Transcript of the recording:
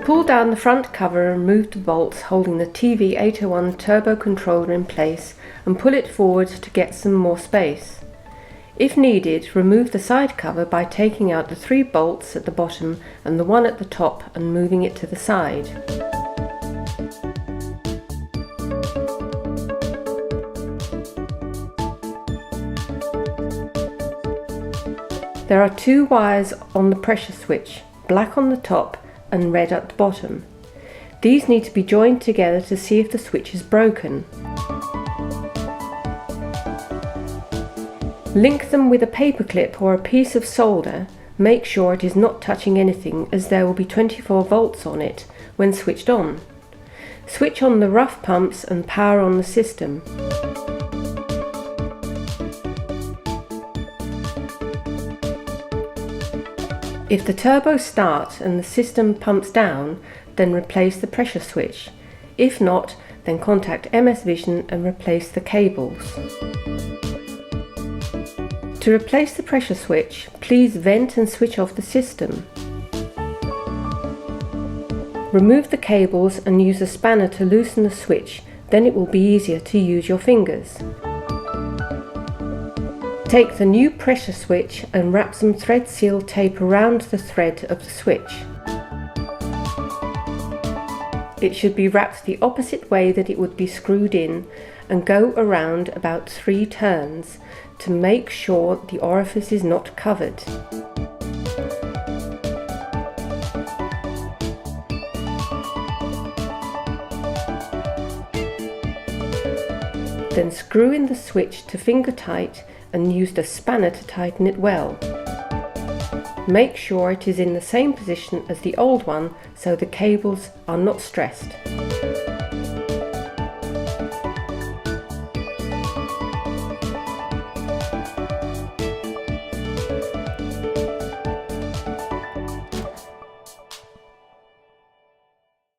Pull down the front cover and remove the bolts holding the TV801 turbo controller in place and pull it forward to get some more space. If needed, remove the side cover by taking out the 3 bolts at the bottom and the one at the top and moving it to the side. There are 2 wires on the pressure switch, black on the top and red at the bottom. These need to be joined together to see if the switch is broken. Link them with a paperclip or a piece of solder. Make sure it is not touching anything, as there will be 24 volts on it when switched on. Switch on the rough pumps and power on the system. If the turbo starts and the system pumps down, then replace the pressure switch. If not, then contact MS Vision and replace the cables. To replace the pressure switch, please vent and switch off the system. Remove the cables and use a spanner to loosen the switch, then it will be easier to use your fingers. Take the new pressure switch and wrap some thread seal tape around the thread of the switch. It should be wrapped the opposite way that it would be screwed in and go around about 3 turns to make sure the orifice is not covered. Then screw in the switch to finger tight and use the spanner to tighten it well. Make sure it is in the same position as the old one so the cables are not stressed.